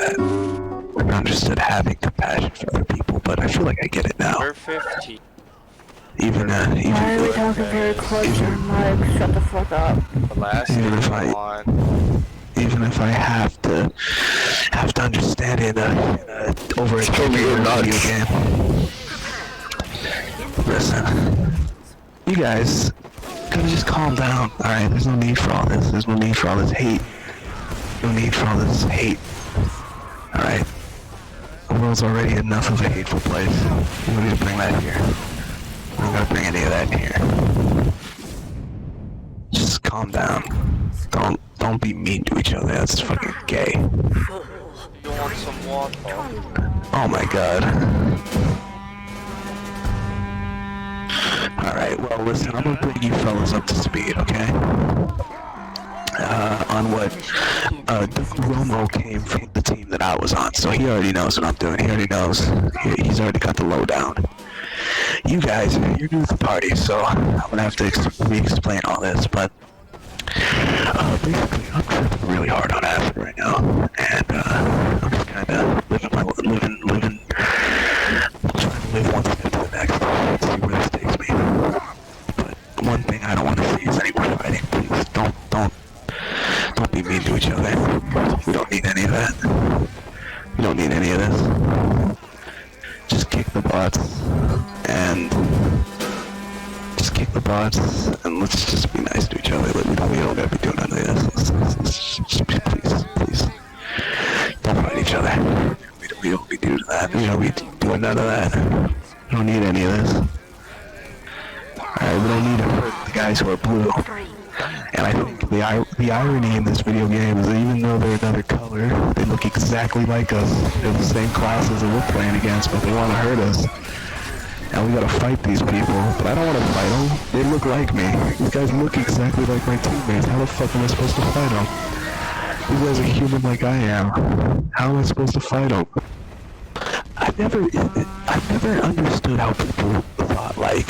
that. I never understood having compassion for other people, but I feel like I get it now. We're 15. Even Why are we talking very close to the mic? Shut the fuck up. The last even thing if we I, want. even if I have to understand it over a video game. Listen, you guys gotta just calm down. All right, there's no need for all this. There's no need for all this hate. No need for all this hate. All right, the world's already enough of a hateful place. We don't need to bring that here. We don't gotta bring any of that in here. Just calm down. Don't be mean to each other. That's fucking gay. You want some water? Oh my god. Alright, well listen, I'm gonna bring you fellas up to speed, okay? On what Romo came from the team that I was on, so he already knows what I'm doing. He already knows. He's already got the lowdown. You guys, you're new to the party, so I'm gonna have to re-explain all this, but basically, I'm tripping really hard on acid right now, and I'm just kind of living, trying to live one step to the next, see where this takes me. But one thing I don't want to see is any more fighting. Please, don't be mean to each other. We don't need any of that. We don't need any of this. Just kick the butts, and let's just be nice to each other. We don't gotta be doing none of this. Please. Don't fight each other. We don't be doing that. We don't be doing none of that. We don't need any of this. Alright, we don't need to hurt the guys who are blue. And I think the irony in this video game is that even though they're another color, they look exactly like us. They're the same classes that we're playing against, but they want to hurt us. And we gotta fight these people, but I don't want to fight them. They look like me. These guys look exactly like my teammates. How the fuck am I supposed to fight them? These guys are human like I am. How am I supposed to fight them? I've never understood how people thought, like,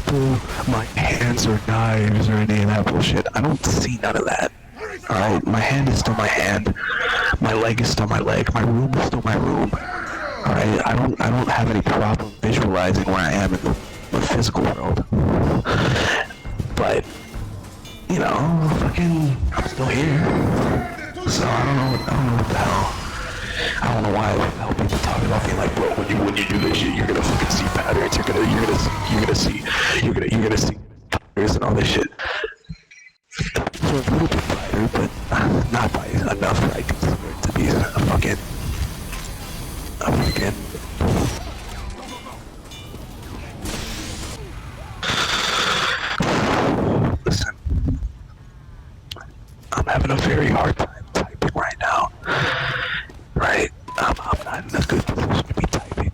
pull my hands or knives or any of that bullshit. I don't see none of that. Alright, my hand is still my hand. My leg is still my leg. My room is still my room. Alright, I don't have any problem visualizing where I am in the physical world. But, you know, fucking, I'm still here. So I don't know what the hell. I don't know why the hell people talk about me like, bro, when you do this shit, you're gonna fucking see patterns, you're gonna see patterns and all this shit. So a little bit brighter, but not by enough that I consider it to be a fucking listen, I'm having a very hard time typing right now. Right? I'm not in a good position to be typing.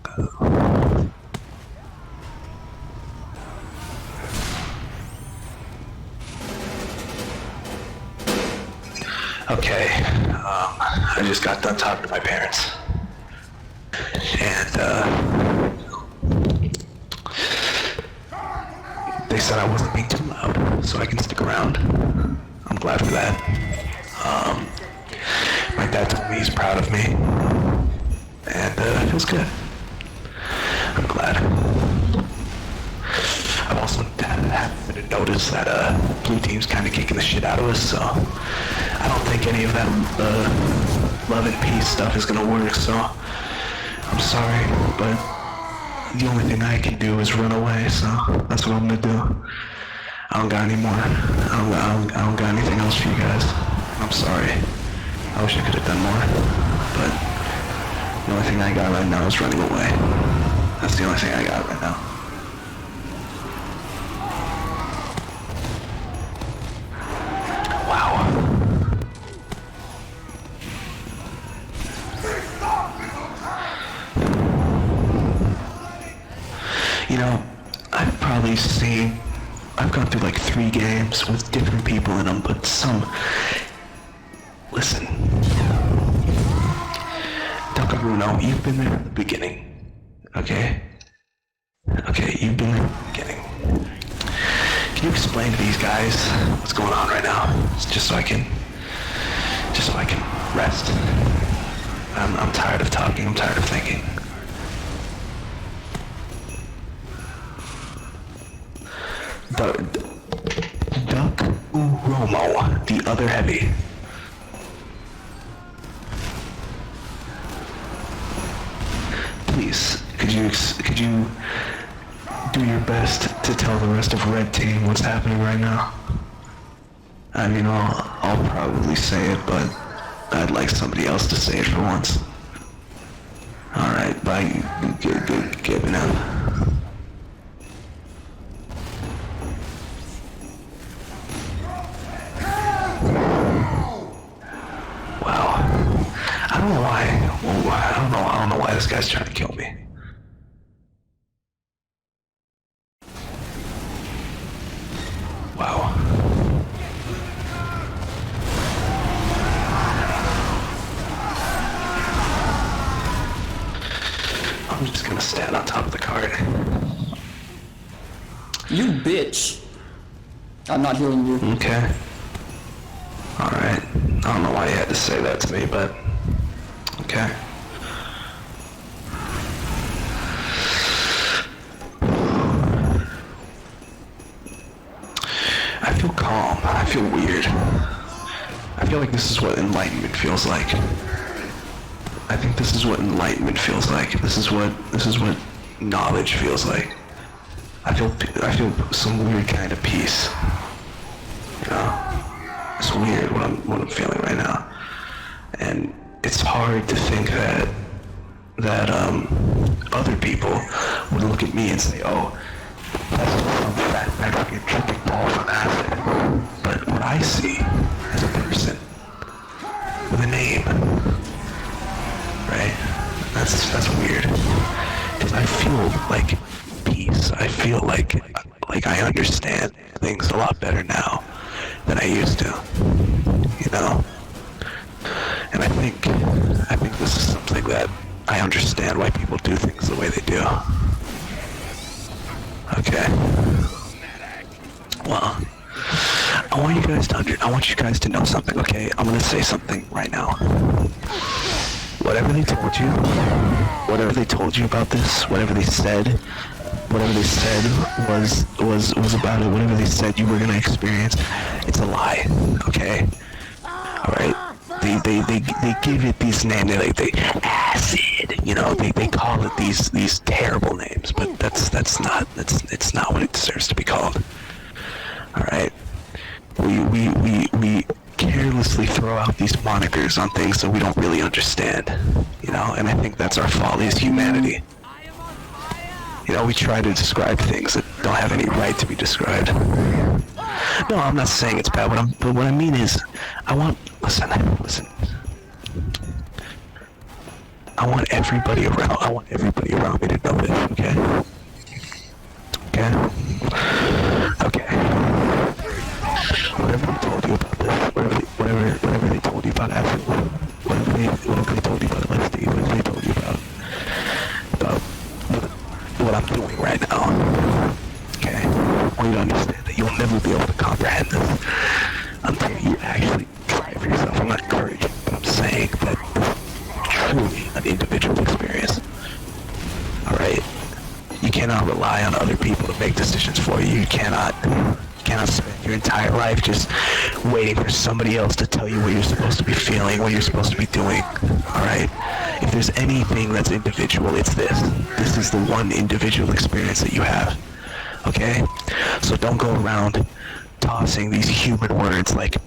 Okay, I just got done talking to my parents. And, they said I wasn't being too loud, so I can stick around. I'm glad for that. My dad told me he's proud of me, and it feels good. I'm glad. I've also happened to notice that blue team's kind of kicking the shit out of us, so I don't think any of that love and peace stuff is gonna work. So I'm sorry, but the only thing I can do is run away. So that's what I'm gonna do. I don't got any more. I don't got anything else for you guys. I'm sorry. I wish I could have done more, but the only thing I got right now is running away. That's the only thing I got right now. Wow. You know, I've gone through like 3 games with different people in them, but listen, Bruno, you've been there from the beginning, okay? Okay, you've been there from the beginning. Can you explain to these guys what's going on right now? Just so I can rest. I'm tired of talking. I'm tired of thinking. Duck Uromo, the other heavy. Please, could you do your best to tell the rest of Red Team what's happening right now? I mean, I'll probably say it, but I'd like somebody else to say it for once. Alright, bye. Good giving up. Wow. I don't know why. I don't know why this guy's trying to kill me. Wow. I'm just gonna stand on top of the cart. You bitch. I'm not healing you. Okay. Alright. I don't know why you had to say that to me, but... okay. I feel calm. I feel weird. I feel like this is what enlightenment feels like. I think this is what enlightenment feels like. This is what knowledge feels like. I feel some weird kind of peace. You know? It's weird what I'm feeling right now. And it's hard to think that other people would look at me and say, oh, that's just some fat Mexican tripping ball from acid. But what I see is a person with a name. Right? That's weird. Because I feel like peace. I feel like I understand things a lot better now than I used to. You know? And I think this is something that I understand why people do things the way they do. Okay. Well, I want you guys to know something, okay? I'm gonna say something right now. Whatever they told you about this, whatever they said was about it, whatever they said you were gonna experience, it's a lie, okay? Alright? They give it these names, they acid, you know, they call it these terrible names, but it's not what it deserves to be called. Alright? We carelessly throw out these monikers on things that we don't really understand, you know, and I think that's our folly as humanity. You know, we try to describe things that don't have any right to be described. No, I'm not saying it's bad, but what I mean is, listen. I want everybody around me to know this, okay? Okay. Whatever they told you about this, whatever they told you about acid, whatever they told you about LSD, whatever they told you about what I'm doing right now, okay? I want you to understand that you'll never be able to comprehend this until you actually try it for yourself. I'm not encouraging, but I'm saying that it's truly an individual experience. Alright? You cannot rely on other people to make decisions for you. You cannot spend your entire life just waiting for somebody else to tell you what you're supposed to be feeling, what you're supposed to be doing. Alright? If there's anything that's individual, it's this. This is the one individual experience that you have. Okay? So don't go around tossing these human words like,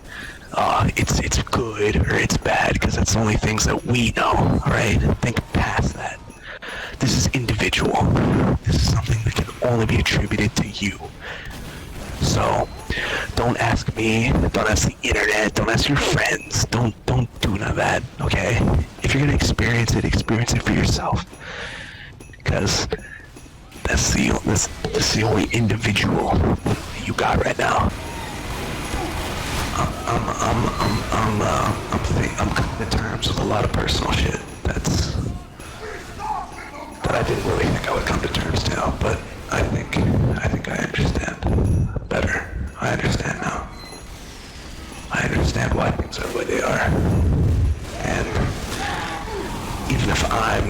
it's good or it's bad, because that's the only things that we know, alright? Think past that. This is individual. This is something that can only be attributed to you. So, don't ask me, don't ask the internet, don't ask your friends, don't do none of that, okay? If you're gonna experience it for yourself. Because that's the only individual you got right now. I'm coming to terms with a lot of personal shit that I didn't really think I would come to terms to, but I think I understand better. I understand now. I understand why things are the way they are. And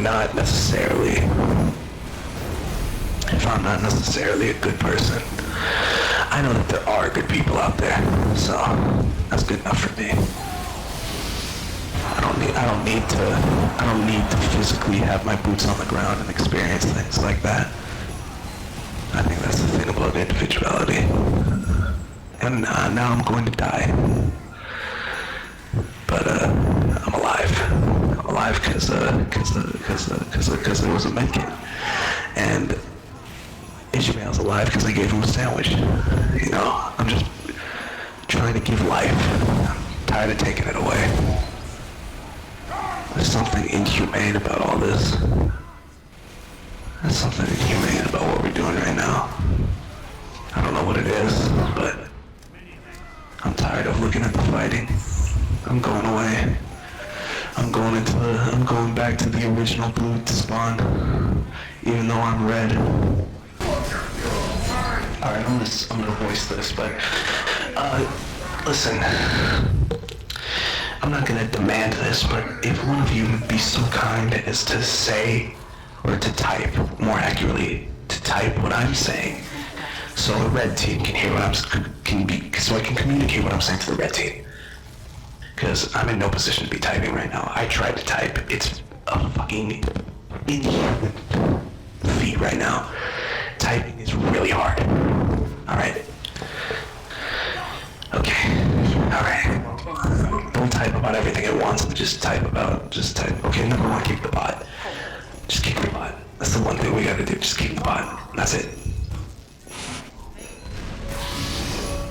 not necessarily a good person, I know that there are good people out there, so that's good enough for me. I don't need to physically have my boots on the ground and experience things like that. I think that's the thing about individuality. And now I'm going to die. But I'm alive. I'm alive because there was a medkit. And Ishmael's alive because I gave him a sandwich. You know, I'm just trying to give life. I'm tired of taking it away. There's something inhumane about all this. There's something inhumane about what we're doing right now. I don't know what it is, but I'm tired of looking at the fighting. I'm going away. I'm going back to the original blue spawn, even though I'm red. Alright, I'm gonna voice this, but listen. I'm not gonna demand this, but if one of you would be so kind as to say, or to type, more accurately, to type what I'm saying, so the red team can hear so I can communicate what I'm saying to the red team. Because I'm in no position to be typing right now. I tried to type. It's a fucking inhuman feat right now. Typing is really hard. Alright? Okay. Alright. Don't type about everything at once. Just type. Okay, number one, keep the bot. Just keep the bot. That's the one thing we gotta do. Just keep the bot. That's it.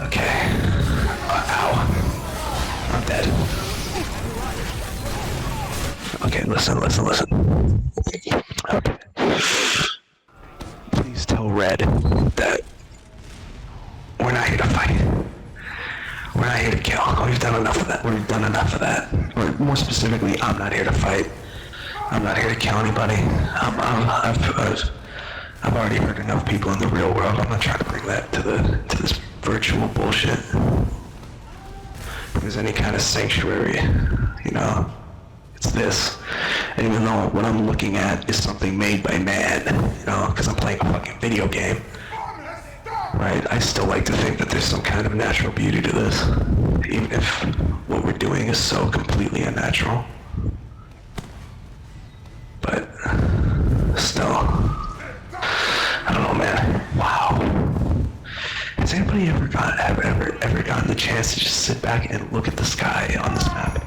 Okay. Ow. I'm dead. Okay, listen. Okay. Please tell Red that we're not here to fight. We're not here to kill. We've done enough of that. Or more specifically, I'm not here to fight. I'm not here to kill anybody. I've already hurt enough people in the real world. I'm not trying to bring that to this virtual bullshit. If there's any kind of sanctuary, you know, it's this. And even though what I'm looking at is something made by man, you know, because I'm playing a fucking video game, right? I still like to think that there's some kind of natural beauty to this, even if what we're doing is so completely unnatural. But still, I don't know, man. Wow. Has anybody ever gotten the chance to just sit back and look at the sky on this map?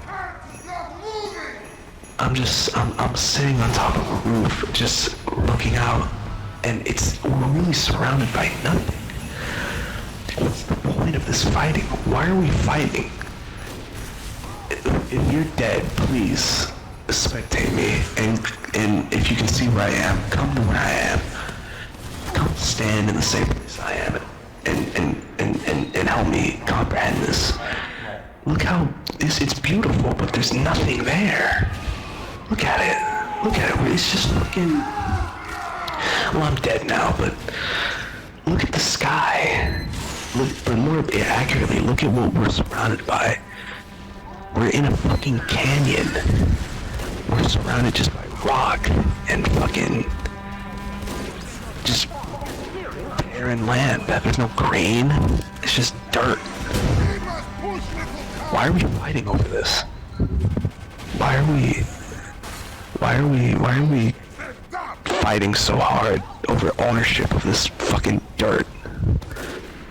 I'm sitting on top of a roof, just looking out, and we're really surrounded by nothing. What's the point of this fighting? Why are we fighting? If you're dead, please spectate me, and if you can see where I am, come to where I am. Come stand in the same place I am, and help me comprehend this. Look how it's beautiful, but there's nothing there. Look at it. It's just fucking. Well, I'm dead now, but look at the sky. But more accurately, look at what we're surrounded by. We're in a fucking canyon. We're surrounded just by rock and fucking just barren land. There's no green. It's just dirt. Why are we fighting over this? Why are we fighting so hard over ownership of this fucking dirt?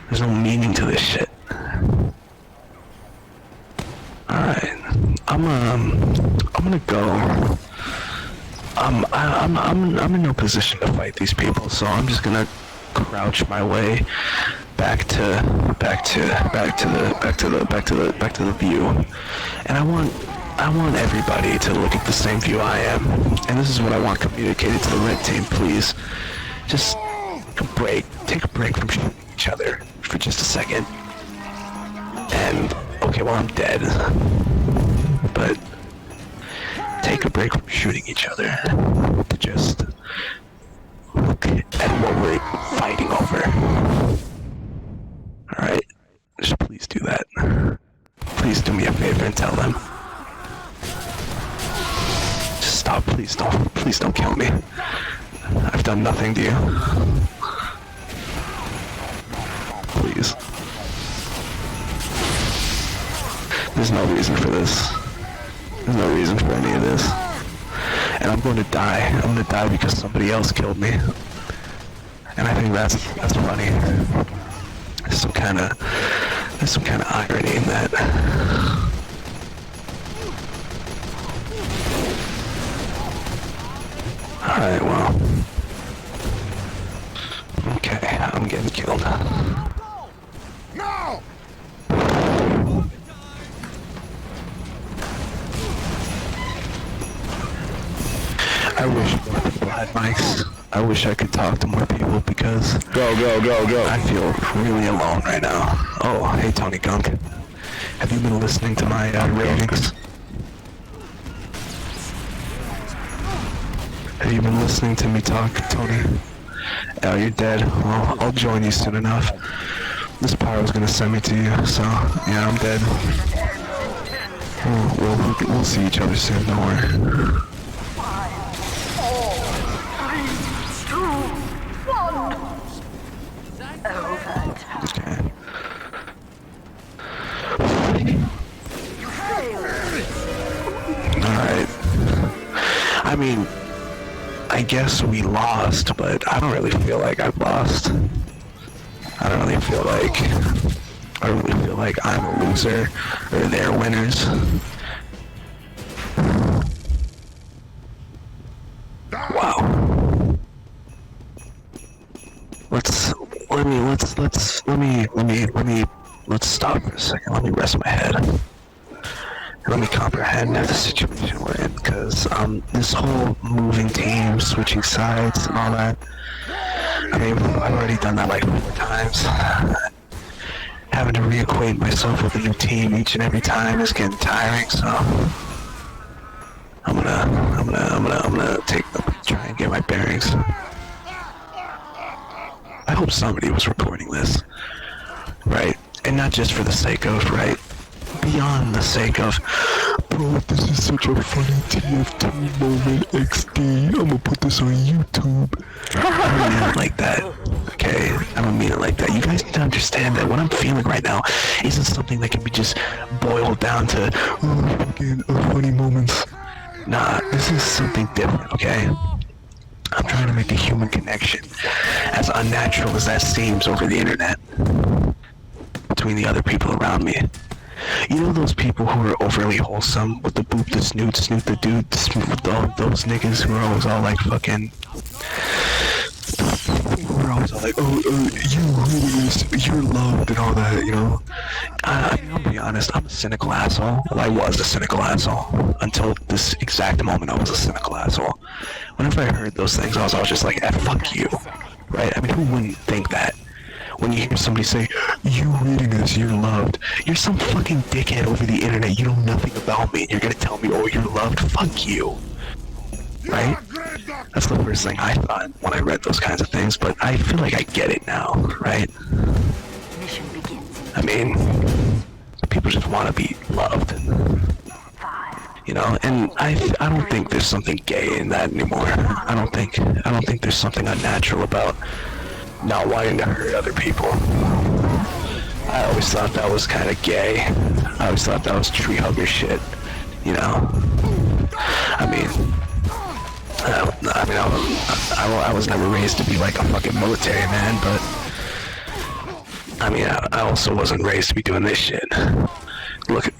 There's no meaning to this shit. Alright. I'm gonna go. I'm in no position to fight these people, so I'm just gonna crouch my way back to the view. And I want everybody to look at the same view I am. And this is what I want communicated to the red team, please. Just take a break from shooting each other for just a second. And, okay, well, I'm dead. But take a break from shooting each other to just look at what we're fighting over. Alright? Just please do that. Please do me a favor and tell them. Just stop Oh, please don't kill me. I've done nothing to you. Please. There's no reason for this. There's no reason for any of this. And I'm going to die. I'm going to die because somebody else killed me. And I think that's funny. There's some kind of irony in that. Alright, well. Okay, I'm getting killed. No! I wish more people had mics. I wish I could talk to more people because go. I feel really alone right now. Oh, hey Tony Gunk. Have you been listening to my ratings? Have you been listening to me talk, Tony? Oh, you're dead. Well, I'll join you soon enough. This pyro's gonna send me to you, so yeah, I'm dead. We'll see each other soon, don't worry. Okay. Alright. I mean, I guess we lost, but I don't really feel like I've lost. I don't really feel like I'm a loser or they're winners. Wow. Let's stop for a second. Let me rest my head. Let me comprehend the situation we're in, because this whole moving team, switching sides and all that, I mean, I've already done that like 4 times. Having to reacquaint myself with a new team each and every time is getting tiring, so I'm gonna try and get my bearings. I hope somebody was recording this, right? And not just for the sake of, right? Beyond the sake of, bro, this is such a funny TF2 moment, XD, I'm gonna put this on YouTube. I don't mean it like that, okay? I don't mean it like that. You guys need to understand that what I'm feeling right now isn't something that can be just boiled down to, fucking funny moments. Nah, this is something different, okay? I'm trying to make a human connection, as unnatural as that seems over the internet, between the other people around me. You know those people who are overly wholesome with the boop, the snoot the dude, with those niggas who are always all like fucking, who are always all like, you're loved and all that, you know? I'll be honest, I'm a cynical asshole. Well, I was a cynical asshole. Until this exact moment, I was a cynical asshole. Whenever I heard those things, I was just like, fuck you, right? I mean, who wouldn't think that? When you hear somebody say, you reading this, you're loved, you're some fucking dickhead over the internet, you know nothing about me, and you're gonna tell me, oh, you're loved? Fuck you. Right? That's the first thing I thought when I read those kinds of things, but I feel like I get it now, right? I mean, people just want to be loved. You know, and I don't think there's something gay in that anymore. I don't think there's something unnatural about not wanting to hurt other people. I always thought that was kind of gay. I always thought that was tree hugger shit, you know? I was never raised to be like a fucking military man, but I mean, I also wasn't raised to be doing this shit. Look,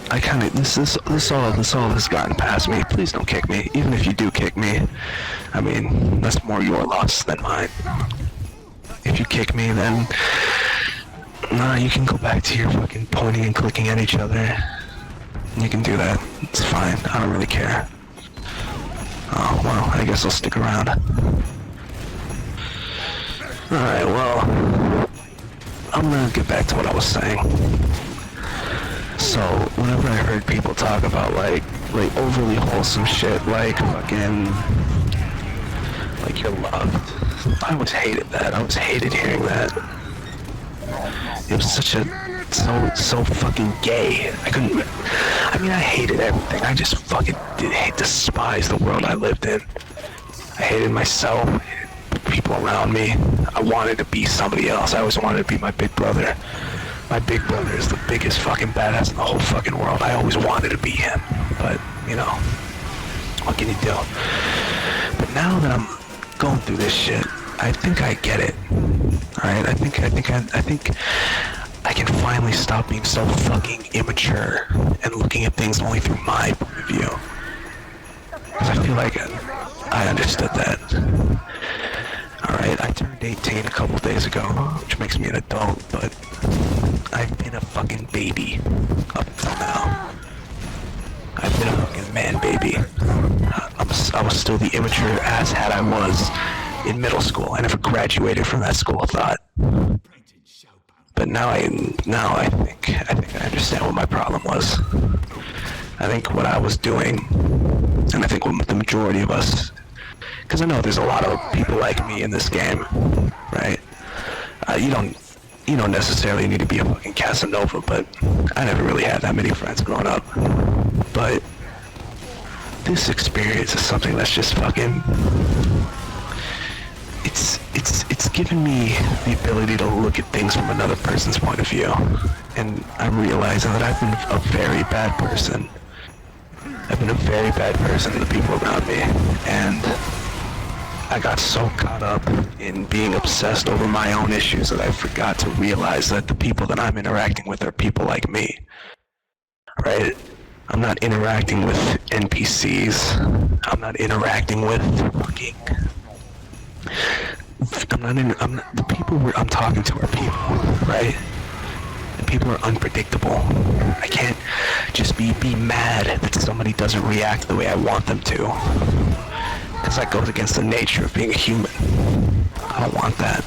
I kind of, this all has gotten past me. Please don't kick me. Even if you do kick me, I mean, that's more your loss than mine. If you kick me, then, nah, you can go back to your fucking pointing and clicking at each other. You can do that. It's fine. I don't really care. Oh, well, I guess I'll stick around. Alright, well, I'm gonna get back to what I was saying. So, whenever I heard people talk about, like overly wholesome shit, like fucking, like you're loved, I always hated that. I always hated hearing that. It was such a so fucking gay. I mean, I hated everything. I just fucking despised the world I lived in. I hated myself, I hated the people around me. I wanted to be somebody else. I always wanted to be my big brother. My big brother is the biggest fucking badass in the whole fucking world. I always wanted to be him. But, you know, what can you do? But now that I'm going through this shit, I think I get it. Alright, I think I can finally stop being so fucking immature and looking at things only through my point of view. Because I feel like I understood that. Alright, I turned 18 a couple days ago, which makes me an adult, but I've been a fucking baby up until now. I've been a fucking man baby. I was still the immature asshat I was in middle school. I never graduated from that school of thought. But now I think I understand what my problem was. I think what I was doing, and I think what the majority of us, because I know there's a lot of people like me in this game, right? You don't necessarily need to be a fucking Casanova, but I never really had that many friends growing up. But this experience is something that's just fucking, it's given me the ability to look at things from another person's point of view. And I'm realizing that I've been a very bad person. I've been a very bad person to the people around me. And I got so caught up in being obsessed over my own issues that I forgot to realize that the people that I'm interacting with are people like me. Right? I'm not interacting with NPCs. I'm not interacting with fucking... the people I'm talking to are people, right? And people are unpredictable. I can't just be mad that somebody doesn't react the way I want them to. Because that goes against the nature of being a human. I don't want that.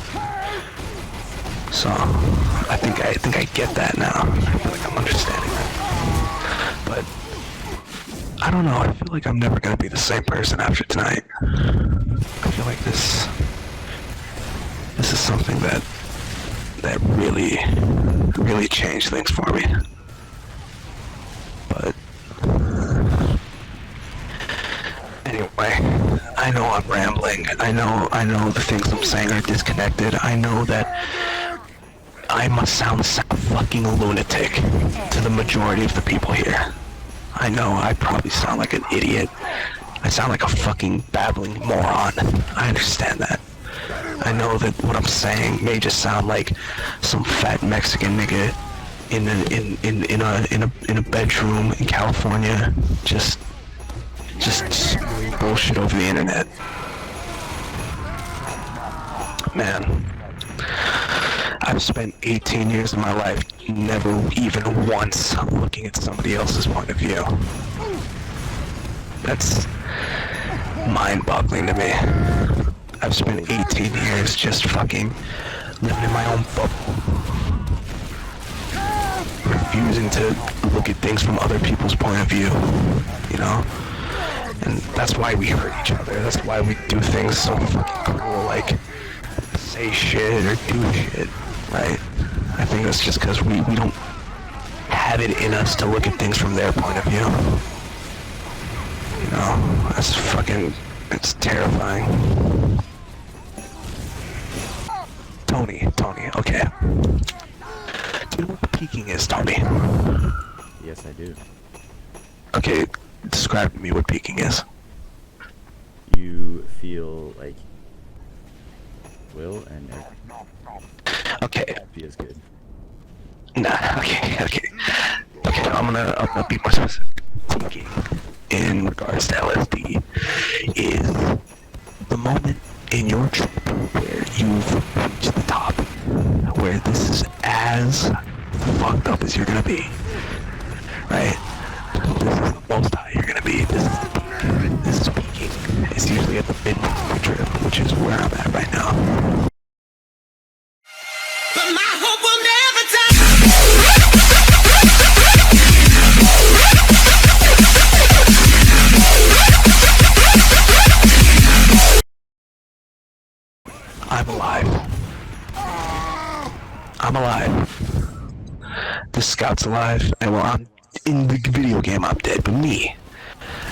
So, I think I get that now. I feel like I'm understanding that. But, I don't know, I feel like I'm never gonna be the same person after tonight. I feel like this is something that really changed things for me. But anyway, I know I'm rambling. I know the things I'm saying are disconnected. I know that I must sound like a fucking lunatic to the majority of the people here. I know I probably sound like an idiot. I sound like a fucking babbling moron. I understand that. I know that what I'm saying may just sound like some fat Mexican nigga in a bedroom in California, just spewing bullshit over the internet. Man, I've spent 18 years of my life never even once looking at somebody else's point of view. That's mind-boggling to me. I've spent 18 years just fucking living in my own bubble, refusing to look at things from other people's point of view, you know? And that's why we hurt each other. That's why we do things so fucking cruel, like say shit or do shit, right? I think that's just because we don't have it in us to look at things from their point of view. You know, that's fucking, it's terrifying. Tony, okay. Do you know what peeking is, Tony? Yes, I do. Okay, describe to me what peeking is. You feel like will and Okay. feels good. Nah, okay, I'll be more specific. Peeking, in regards to LSD, is the moment in your trip where you've reached the top, where this is as fucked up as you're gonna be, right? This is the most high you're gonna be. This is the peak. This is peaking. It's usually at the midpoint of the trip, which is where I'm at right now. But my hope will never die. I'm alive. the scout's alive, and well, I'm in the video game, I'm dead, but me,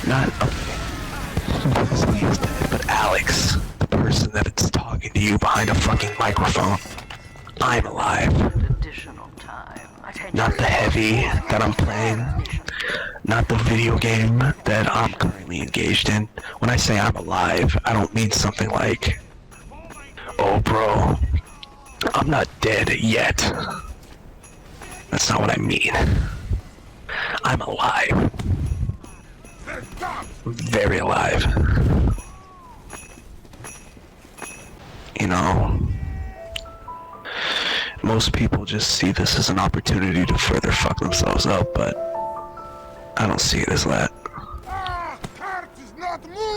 not Grizzly is dead, but Alex, the person that's talking to you behind a fucking microphone, I'm alive. Not the heavy that I'm playing, not the video game that I'm currently engaged in. When I say I'm alive, I don't mean something like, oh bro, I'm not dead yet. That's not what I mean. I'm alive. Very alive. You know, most people just see this as an opportunity to further fuck themselves up, but I don't see it as that.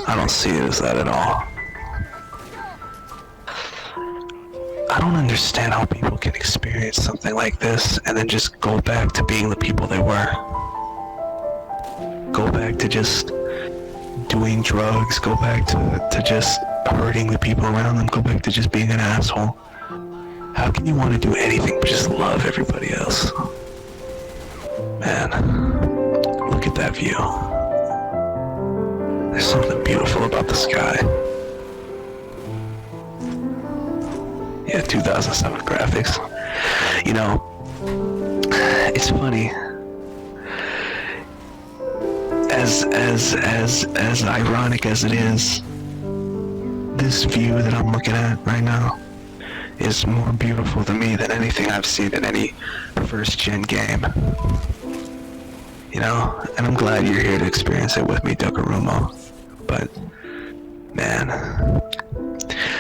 I don't see it as that at all. I don't understand how people can experience something like this and then just go back to being the people they were. Go back to just doing drugs, go back to just hurting the people around them, go back to just being an asshole. How can you want to do anything but just love everybody else? Man, look at that view. There's something beautiful about the sky. Yeah, 2007 graphics. You know, it's funny. As ironic as it is, this view that I'm looking at right now is more beautiful to me than anything I've seen in any first-gen game. You know, and I'm glad you're here to experience it with me, Dokurumo. But, man,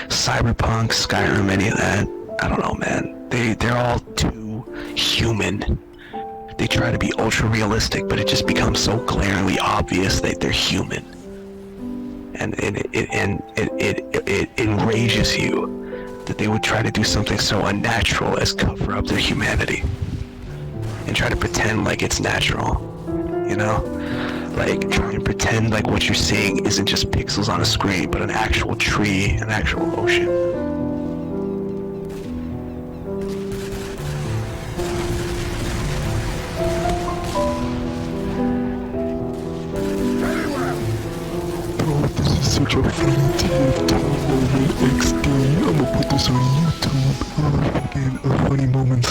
Cyberpunk, Skyrim, any of that, I don't know, man. They're all too human. They try to be ultra realistic, but it just becomes so glaringly obvious that they're human. And it enrages you that they would try to do something so unnatural as cover up their humanity and try to pretend like it's natural, you know? Like, try and pretend like what you're seeing isn't just pixels on a screen, but an actual tree, an actual ocean. Bro, this is such a funny TikTok moment, XD. I'ma put this on YouTube. Fucking funny moments.